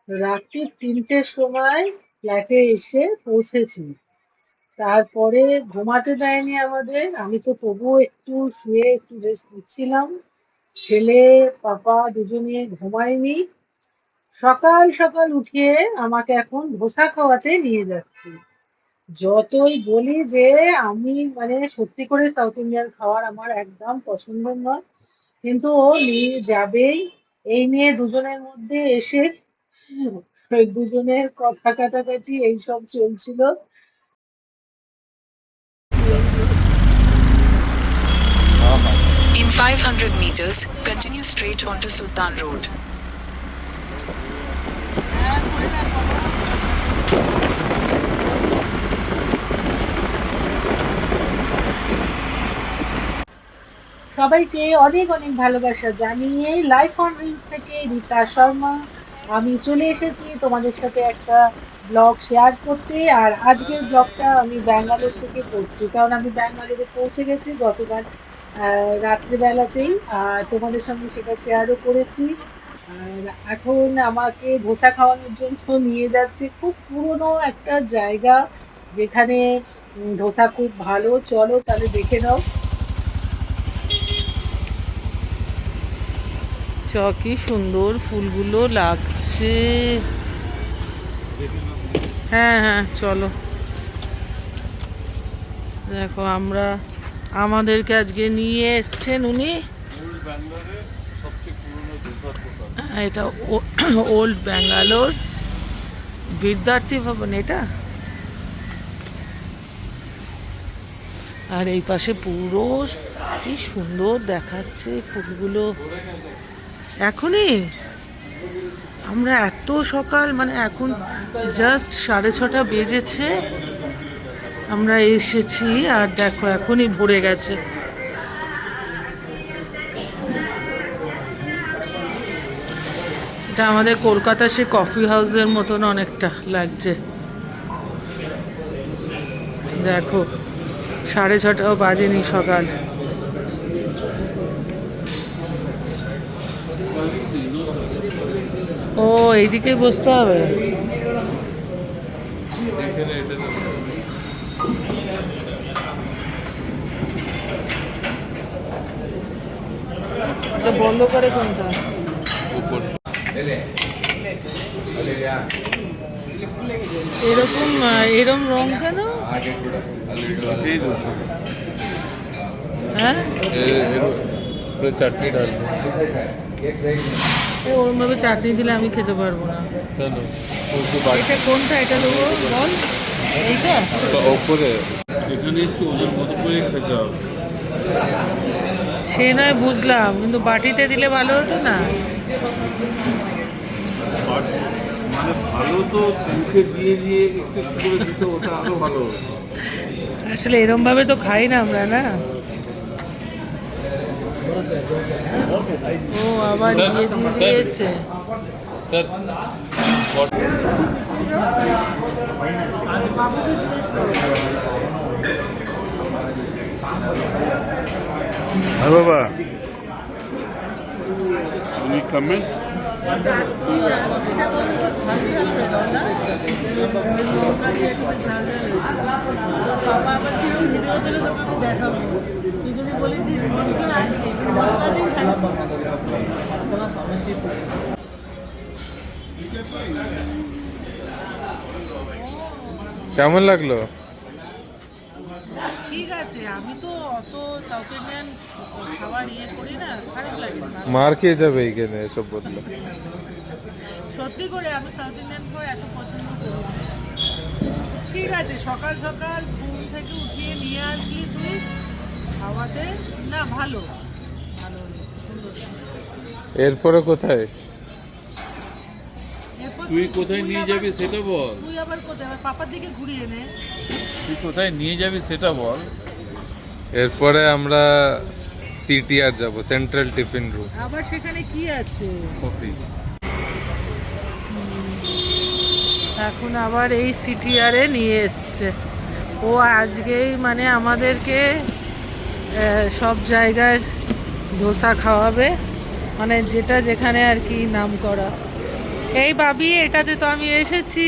রাত্রি ৩টের সময় ফ্ল্যাটে এসে পৌঁছেছি। তারপরে ঘুমাতে দেয়নি আমাদের। আমি তো তবুও একটু শুয়ে একটু রেস্ট নিচ্ছিলাম। ছেলে পাপা দুজনে ঘুমায়নি। সকাল সকাল উঠিয়ে আমাকে এখন ধোসা খাওয়াতে নিয়ে যাচ্ছে। যতই বলি যে আমি মানে সত্যি করে সাউথ ইন্ডিয়ান খাবার আমার একদম পছন্দের নয়, কিন্তু ও নিয়ে যাবেই। এই নিয়ে দুজনের মধ্যে এসে দুজনের কথা কাটাকাটি এইসব চলছিল। In 500 meters, continue straight onto Sultan Road. সবাইকে অনেক অনেক ভালোবাসা জানিয়ে লাইফ অন রিলস থেকে রীতা শর্মা আমি চলে এসেছি তোমাদের সাথে একটা ব্লগ শেয়ার করতে। আর আজকের ব্লগটা আমি ব্যাঙ্গালোর থেকে করছি, কারণ আমি ব্যাঙ্গালোরে পৌঁছে গেছি গতকাল রাত্রেবেলাতেই। আর তোমাদের সঙ্গে সেটা শেয়ারও করেছি। আর এখন আমাকে ধোসা খাওয়ানোর জন্য নিয়ে যাচ্ছে খুব পুরনো একটা জায়গা, যেখানে ধোসা খুব ভালো। চলো তাহলে দেখে নাও। কি সুন্দর ফুলগুলো লাগছে। হ্যাঁ হ্যাঁ চলো। দেখো আমাদেরকে আজকে নিয়ে এসছেন উনি। এটা ওল্ড ব্যাঙ্গালোর বিদ্যার্থী ভবন এটা। আর এই পাশে পুরো কি সুন্দর দেখাচ্ছে ফুলগুলো। এখনই আমরা এত সকাল, মানে এখন জাস্ট 6:30 বেজেছে, আমরা এসেছি আর দেখো এখনই ভরে গেছে। এটা আমাদের কলকাতা সে কফি হাউসের মতন অনেকটা লাগছে। দেখো 6:30 বাজেনি সকাল। ও এইদিকেই বসতে হবে। এটা বন্ধ করে কোনটা? এরকম এরম রং কেন? হ্যাঁ চাটনি ডাল ওরম ভাবে চাটনি দিলে আমি খেতে পারবো না। এটা কোনটা? এটা দেবো বল। এইটা ওপরে এখানে একটু ওজন মতো করে খেতে হবে। সে নয় বুঝলাম, কিন্তু বাটিতে দিলে ভালো হতো না? মানে ভালো তো মুখে দিয়ে দিয়ে একটু একটু করে দিতে, ওটা আরো ভালো হতো। আসলে এরম ভাবে তো খাই না আমরা, না? ও আবার দিয়ে দিয়েছে। স্যার হ্যাঁ বাবা, তুমি কমেন্ট কেমন লাগলো? ঠিক আছে, আমি তো অত সাউথ ইন্ডিয়ান খাবার করি না, খারাপ লাগে না। মার খেয়ে যাবে এইখানে এসব বললো। সত্যি করে আমি সাউথ ইন্ডিয়ান খাবার এত পছন্দ করি না। ঠিক আছে, সকাল সকাল ঘুম থেকে উঠিয়ে নিয়ে আসলি তুই খাওয়াতে। না ভালো, ভালো হয়েছে, সুন্দর। এরপরে কোথায়? এরপর তুই কোথায় নিয়ে যাবি সেটা বল। তুই আবার কোথায়? আমার পাপার দিকে ঘুরিয়ে নে। তুই কোথায় নিয়ে যাবি সেটা বল। এরপরে আমরা সিটিআর যাব, সেন্ট্রাল টিফিন রুম। আবার সেখানে কি আছে? কফি। এখন আবার এই সিটিআরে নিয়ে এসছে ও। আজকেই মানে আমাদেরকে সব জায়গায় ধোসা খাওয়াবে, মানে যেটা যেখানে আর কি নাম করা। এই ভাবি, এটাতে তো আমি এসেছি।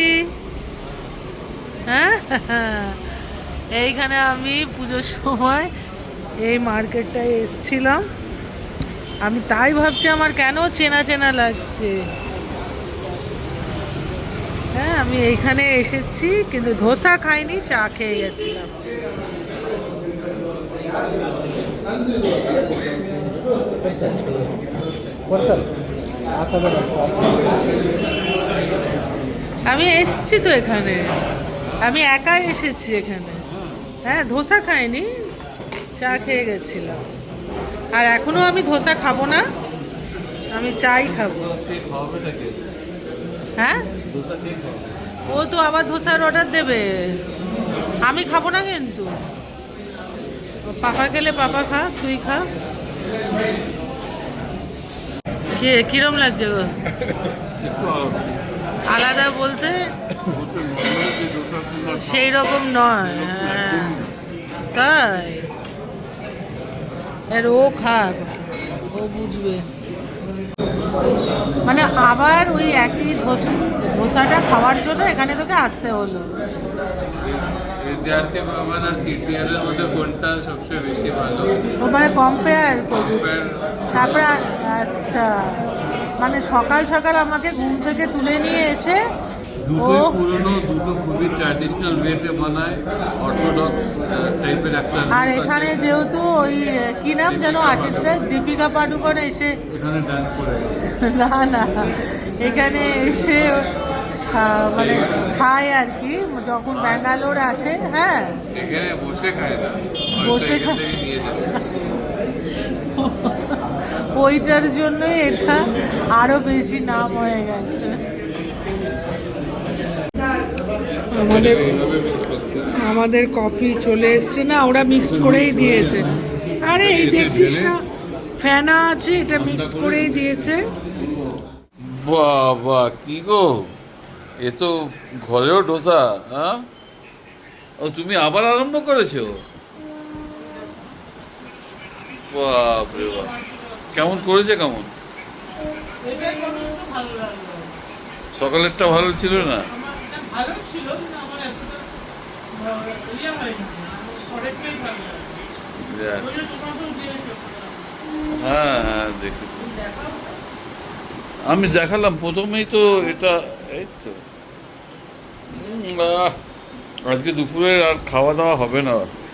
হ্যাঁ, এইখানে আমি পুজোর সময় এই মার্কেটটায় এসছিলাম। আমি তাই ভাবছি আমার কেন চেনা চেনা লাগছে। হ্যাঁ, আমি এইখানে এসেছি, কিন্তু ধোসা খাইনি, চা খেয়ে গেছিলাম। আমি এসেছি তো এখানে, আমি একাই এসেছি এখানে। হ্যাঁ, ধোসা খাইনি, চা খেয়ে গেছিলাম। আর এখনো আমি ধোসা খাবো না, আমি চাই খাবো। হ্যাঁ, ও তো আবার ধোসার অর্ডার দেবে, আমি খাবো না কিন্তু। পাপা গেলে পাপা খা, তুই খা। কিরম লাগছে গো? আলাদা বলতে সেই রকম নয়। হ্যাঁ, তাই এর ও খাক, ও বুঝবে। মানে আবার ওই একই ধোসাটা খাওয়ার জন্য এখানে তোকে আসতে হলো। বিদ্যার্থী ভবন আর সিটিআর এর মধ্যে কোনটা সবচেয়ে বেশি ভালো? ও মানে কম্পেয়ার করবি। তারপরে আচ্ছা, মানে সকাল সকাল আমাকে ঘুম থেকে তুলে নিয়ে এসে দুটোই পুরনো, দুটো খুবই ট্র্যাডিশনাল ওয়েতে বানায়, অর্থোডক্স টাইপের একটা। আর এখানে যেহেতু ওই কি নাম যেন আর্টিস্টের, দীপিকা পাডুকোন এসে এখানে ডান্স করে না না, এখানে এসে মানে খায় আর কি, যখন ব্যাঙ্গালোর আসে। হ্যাঁ, এখানে বসে খায় না, বসে এখান থেকে নিয়ে যাবে। ওইটার জন্যই এটা আরো বেশি নাম হয়ে গেছে। আমাদের কফি চলে এসছে না, ওরা মিক্সড করেই দিয়েছে। আরে এই দেখছিস না, ফেনা আছে, এটা মিক্সড করেই দিয়েছে। বাবা কি গো, এ তো ঘরেও ডোসা। হ্যাঁ, ও তুমি আবার আরম্ভ করেছো? বাপরে বাপ, কেমন করেছে, কেমন? সকালেরটা ভালো ছিল না? ভালো ছিল, কিন্তু আমার এতটা ইয়ে হয়নি, পরেরটাই ভালো লাগে। ওই যে তোমাকেও দিয়েছে। হ্যাঁ হ্যাঁ, দেখেছি, আমি দেখালাম প্রথমেই তো এটা। এই তো আজকে দুপুরে আর খাওয়া দাওয়া হবে না।